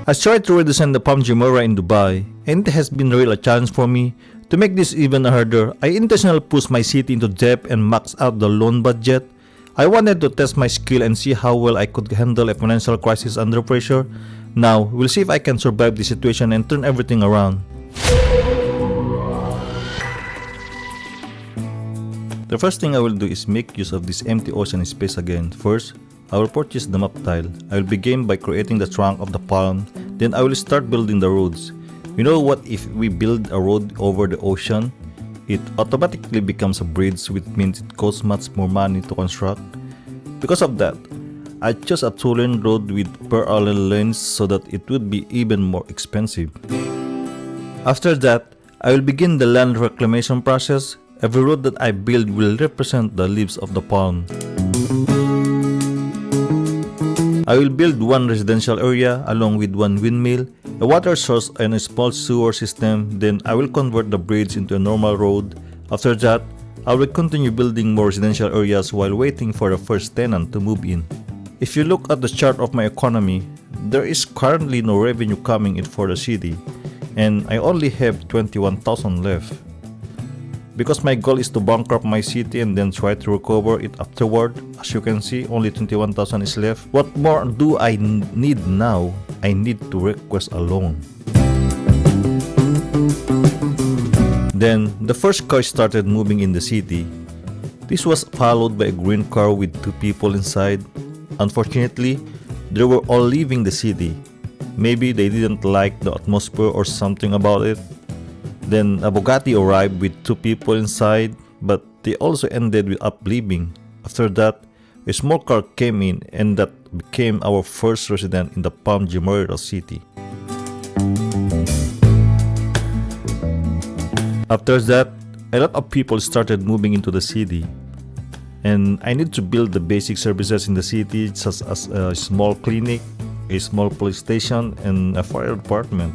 I tried to redesign the Palm Jumeirah in Dubai, and it has been really a challenge for me. To make this even harder, I intentionally pushed my city into debt and maxed out the loan budget. I wanted to test my skill and see how well I could handle a financial crisis under pressure. Now, we'll see if I can survive this situation and turn everything around. The first thing I will do is make use of this empty ocean space again. First, I will purchase the map tile. I will begin by creating the trunk of the palm, then I will start building the roads. You know what, if we build a road over the ocean, it automatically becomes a bridge, which means it costs much more money to construct. Because of that, I chose a 2-lane road with parallel lanes so that it would be even more expensive. After that, I will begin the land reclamation process. Every road that I build will represent the leaves of the palm. I will build one residential area along with one windmill, a water source and a small sewer system. Then I will convert the bridge into a normal road. After that, I will continue building more residential areas while waiting for the first tenant to move in. If you look at the chart of my economy, there is currently no revenue coming in for the city, and I only have 21,000 left. Because my goal is to bankrupt my city and then try to recover it afterward. As you can see, only 21,000 is left. What more do I need now? I need to request a loan. Then, the first car started moving in the city. This was followed by a green car with 2 people inside. Unfortunately, they were all leaving the city. Maybe they didn't like the atmosphere or something about it. Then a Bugatti arrived with 2 people inside, but they also ended up leaving. After that, a small car came in, and that became our first resident in the Palm Jumeirah city. After that, a lot of people started moving into the city, and I need to build the basic services in the city, such as a small clinic, a small police station, and a fire department.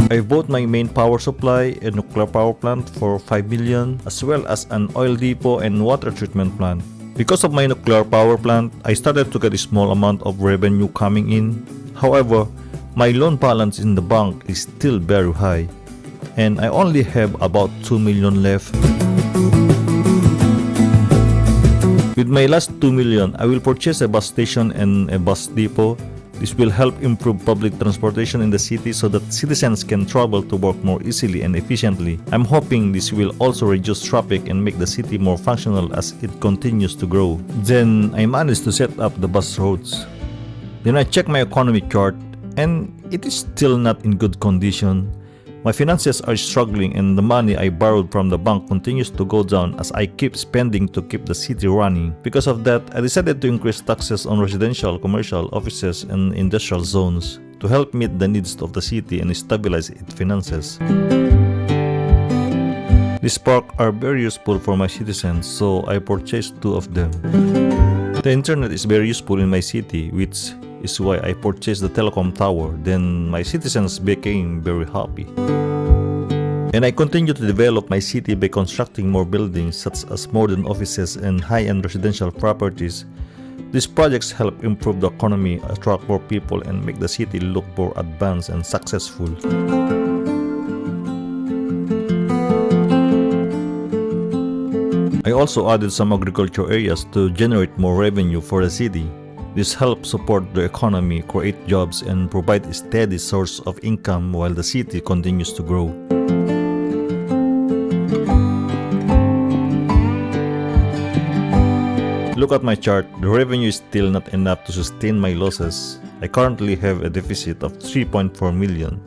I bought my main power supply, a nuclear power plant for 5 million, as well as an oil depot and water treatment plant. Because of my nuclear power plant, I started to get a small amount of revenue coming in. However, my loan balance in the bank is still very high, and I only have about 2 million left. With my last 2 million, I will purchase a bus station and a bus depot. This will help improve public transportation in the city so that citizens can travel to work more easily and efficiently. I'm hoping this will also reduce traffic and make the city more functional as it continues to grow. Then I managed to set up the bus roads. Then I checked my economy chart, and it is still not in good condition. My finances are struggling, and the money I borrowed from the bank continues to go down as I keep spending to keep the city running. Because of that, I decided to increase taxes on residential, commercial, offices, and industrial zones to help meet the needs of the city and stabilize its finances. These parks are very useful for my citizens, so I purchased 2 of them. The internet is very useful in my city, which is why I purchased the telecom tower. Then my citizens became very happy. And I continue to develop my city by constructing more buildings such as modern offices and high-end residential properties. These projects help improve the economy, attract more people, and make the city look more advanced and successful. I also added some agriculture areas to generate more revenue for the city. This helps support the economy, create jobs, and provide a steady source of income while the city continues to grow. Look at my chart. The revenue is still not enough to sustain my losses. I currently have a deficit of 3.4 million.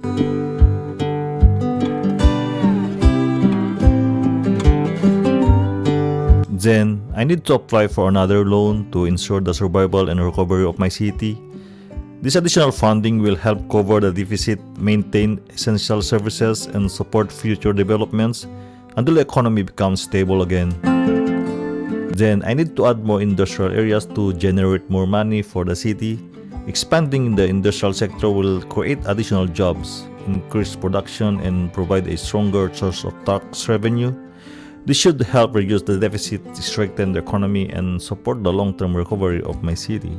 Then, I need to apply for another loan to ensure the survival and recovery of my city. This additional funding will help cover the deficit, maintain essential services, and support future developments until the economy becomes stable again. Then, I need to add more industrial areas to generate more money for the city. Expanding the industrial sector will create additional jobs, increase production, and provide a stronger source of tax revenue. This should help reduce the deficit, strengthen the economy, and support the long-term recovery of my city.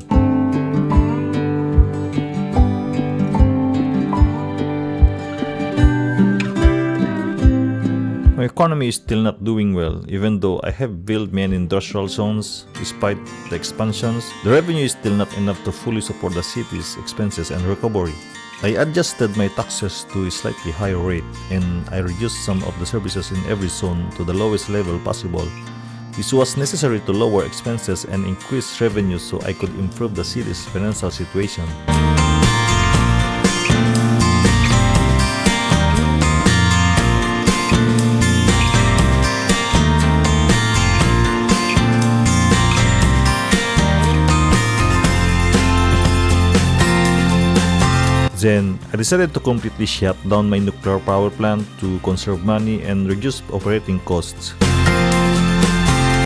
economy is still not doing well, even though I have built many industrial zones. Despite the expansions, the revenue is still not enough to fully support the city's expenses and recovery. I adjusted my taxes to a slightly higher rate, and I reduced some of the services in every zone to the lowest level possible. This was necessary to lower expenses and increase revenue so I could improve the city's financial situation. Then, I decided to completely shut down my nuclear power plant to conserve money and reduce operating costs.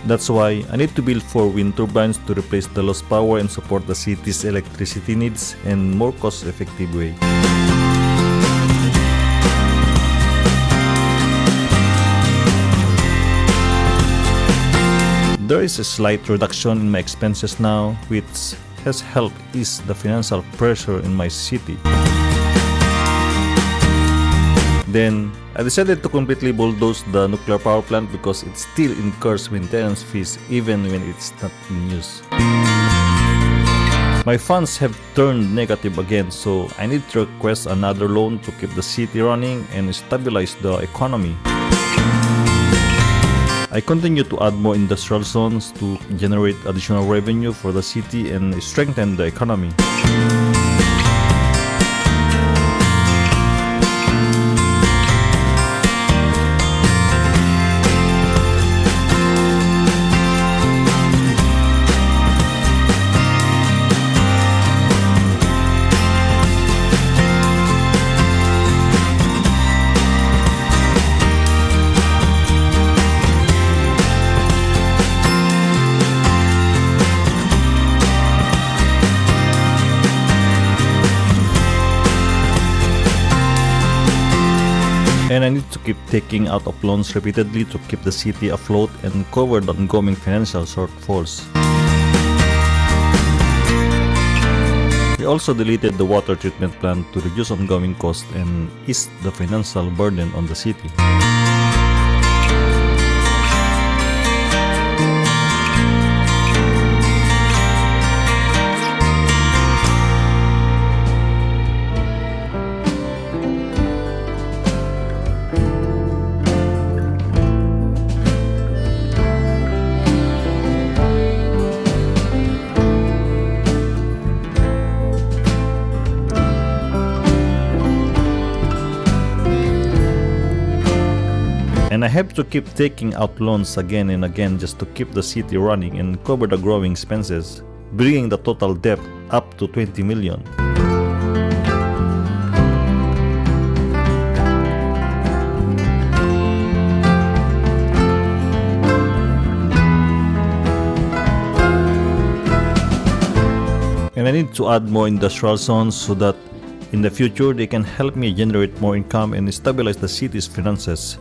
That's why I need to build 4 wind turbines to replace the lost power and support the city's electricity needs in more cost-effective way. There is a slight reduction in my expenses now, which has helped ease the financial pressure in my city. Then, I decided to completely bulldoze the nuclear power plant because it still incurs maintenance fees even when it's not in use. My funds have turned negative again, so I need to request another loan to keep the city running and stabilize the economy. I continue to add more industrial zones to generate additional revenue for the city and strengthen the economy. And I need to keep taking out of loans repeatedly to keep the city afloat and cover the ongoing financial shortfalls. We also deleted the water treatment plant to reduce ongoing costs and ease the financial burden on the city. And I have to keep taking out loans again and again just to keep the city running and cover the growing expenses, bringing the total debt up to 20 million. And I need to add more industrial zones so that in the future they can help me generate more income and stabilize the city's finances.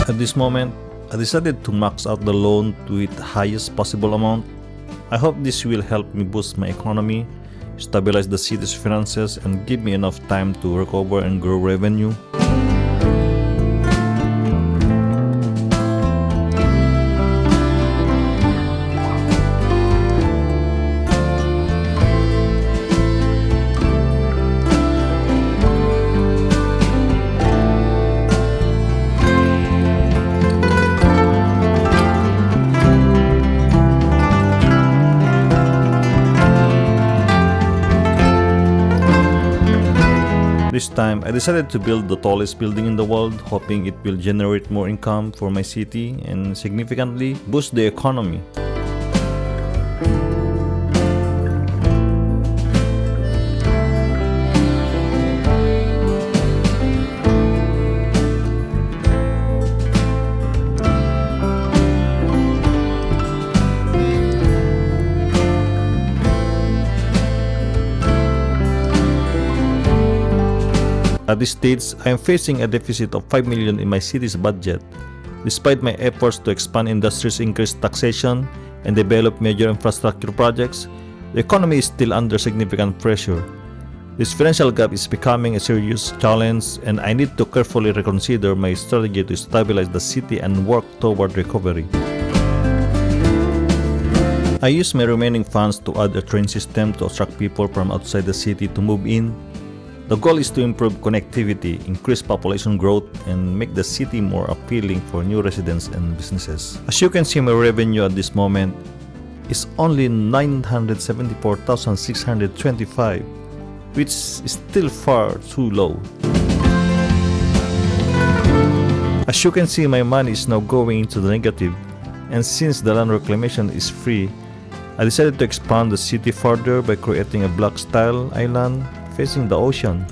At this moment, I decided to max out the loan to its highest possible amount. I hope this will help me boost my economy, stabilize the city's finances, and give me enough time to recover and grow revenue. This time, I decided to build the tallest building in the world, hoping it will generate more income for my city and significantly boost the economy. At this stage, I am facing a deficit of 5 million in my city's budget. Despite my efforts to expand industries, increase taxation, and develop major infrastructure projects, the economy is still under significant pressure. This financial gap is becoming a serious challenge, and I need to carefully reconsider my strategy to stabilize the city and work toward recovery. I use my remaining funds to add a train system to attract people from outside the city to move in. The goal is to improve connectivity, increase population growth, and make the city more appealing for new residents and businesses. As you can see, my revenue at this moment is only 974,625, which is still far too low. As you can see, my money is now going into the negative, and since the land reclamation is free, I decided to expand the city further by creating a block-style island facing the ocean.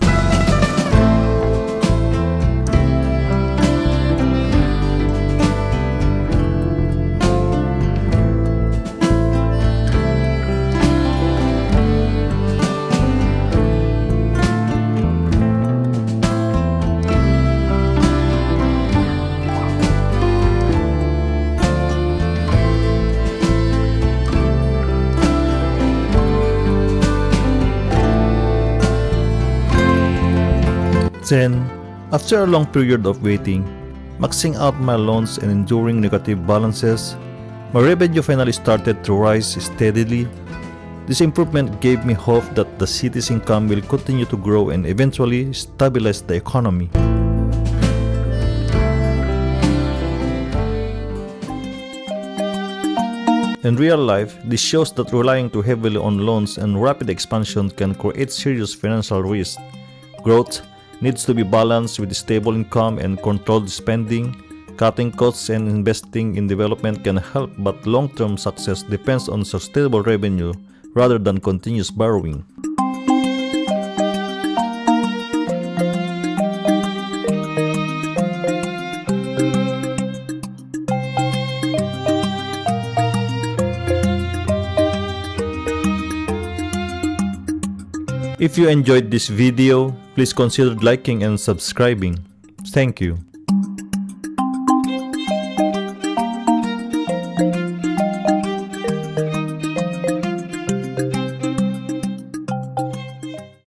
Then, after a long period of waiting, maxing out my loans and enduring negative balances, my revenue finally started to rise steadily. This improvement gave me hope that the city's income will continue to grow and eventually stabilize the economy. In real life, this shows that relying too heavily on loans and rapid expansion can create serious financial risk. Growth needs to be balanced with stable income and controlled spending. Cutting costs and investing in development can help, but long-term success depends on sustainable revenue rather than continuous borrowing. If you enjoyed this video, please consider liking and subscribing. Thank you.